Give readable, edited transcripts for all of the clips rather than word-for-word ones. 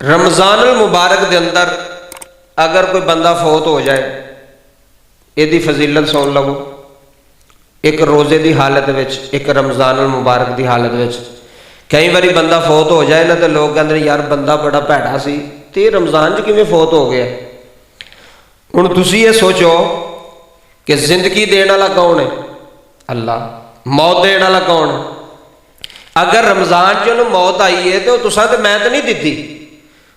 رمضان المبارک دے اندر اگر کوئی بندہ فوت ہو جائے، یہ فضیلت سن لو، ایک روزے دی حالت وچ، ایک رمضان المبارک دی حالت وچ۔ کئی باری بندہ فوت ہو جائے نا تو لوگ کہتے ہیں یار بندہ بڑا بھیڑا سی تے رمضان کیویں فوت ہو گیا۔ ہن تسی یہ سوچو کہ زندگی دین والا کون ہے؟ اللہ۔ موت دین والا کون ہے؟ اگر رمضان چ انہوں موت آئی ہے تو تساں تے میں تے نہیں دتی،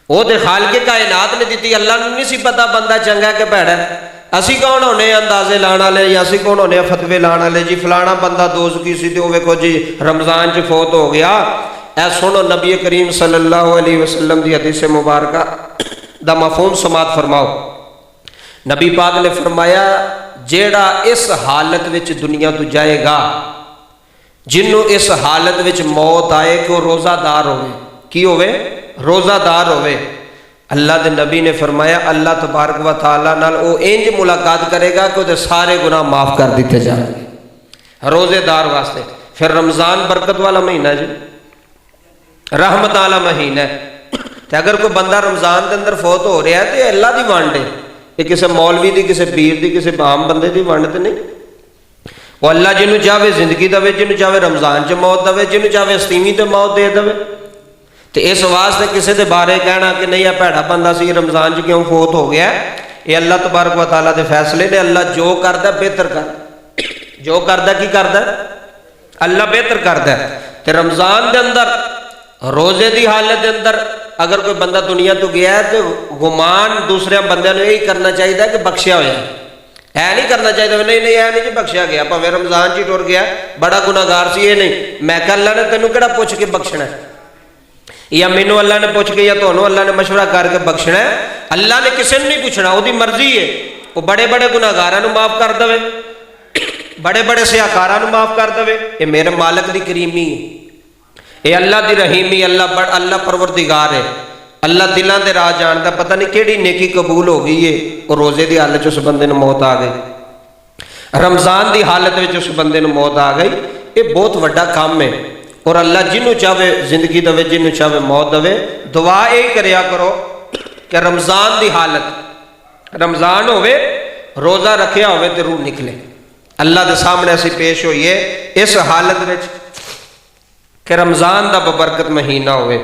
وہ تے خالق کائنات نے دیتی۔ اللہ نے نہیں سی پتا بندہ چنگا کہ بھیڑا ہے۔ اسی کون ہونے اندازے لانے والے یا اسی کون ہونے فتوے لانے والے جی فلانا بندہ دوزخی سی تے وہ ویکھو جی رمضان چ فوت ہو گیا۔ اے سنو نبی کریم صلی اللہ علیہ وسلم دی حدیث مبارکہ دا مفہوم سماعت فرماؤ۔ نبی پاک نے فرمایا جیڑا اس حالت وچ دنیا تو جائے گا، جنوں اس حالت وچ موت آئے کہ وہ روزہ دار ہوئے، کی ہوئے؟ روزہ دار ہوئے۔ اللہ دے نبی نے فرمایا اللہ تبارک و تعالیٰ نال او انج ملاقات کرے گا کہ وہ سارے گناہ معاف کر دیتے جائیں گے روزے دار واسطے۔ پھر رمضان برکت والا مہینہ جی، رحمت والا مہینہ ہے۔ تو اگر کوئی بندہ رمضان دے اندر فوت ہو رہا ہے تو اللہ دی وانڈ ہے، یہ کسی مولوی دی، کسی پیر دی، کسی عام بندے دی وانڈ تے نہیں۔ وہ اللہ جنوں چاہے زندگی دے، جنوں چاہے رمضان چ موت دے، جنوں چاہے استیمی تے موت دے دے۔ تو اس واسطے کسی دے بارے کہنا کہ نہیں یہ بھیڑا بندہ سی رمضان چ کیوں فوت ہو گیا، یہ اللہ تبارک و تعالیٰ دے فیصلے نے۔ اللہ جو کردا بہتر کر، جو کردا کی کردا اللہ بہتر کردا ہے۔ تے رمضان دے اندر روزے دی حالت دے اندر اگر کوئی بندہ دنیا تو گیا ہے تو گمان دوسرے بندے نے یہی کرنا چاہیے کہ بخشیا ہوا ہے نہیں کرنا چاہیے نہیں نہیں ہے نہیں جی بخشیا گیا، پاویں رمضان چ ٹر گیا بڑا گناہگار سی، یہ نہیں میں کہ اللہ نے تینوں کہڑا پوچھ کے بخشنا ہے، یا مینوں اللہ نے پوچھ کے یا تانوں اللہ نے مشورہ کر کے بخشنا ہے؟ اللہ نے کسی نے نہیں پوچھنا، وہ مرضی ہے۔ وہ بڑے بڑے گناہگاراں نوں معاف کر دے، بڑے بڑے سیاکاراں نوں معاف کر دے، یہ میرے مالک دی کریمی ہے، یہ اللہ دی رحیمی، اللہ پروردگار ہے۔ اللہ دلاں دے راہ جاندا، پتہ نہیں کیڑی نیکی قبول ہو گئی ہے، اور روزے دی حالت چ اس بندے نوں موت آ گئی، رمضان دی حالت وچ اس بندے نوں موت آ گئی۔ یہ بہت وڈا کام ہے، اور اللہ جنوں چاہے زندگی دے، جنوں چاہے موت دے۔ دعا یہی کریا کرو کہ رمضان دی حالت، رمضان ہوئے روزہ رکھیا ہوئے تے روح نکلے اللہ دے سامنے اسی پیش ہوئیے اس حالت وچ کہ رمضان دا ببرکت مہینہ ہوئے۔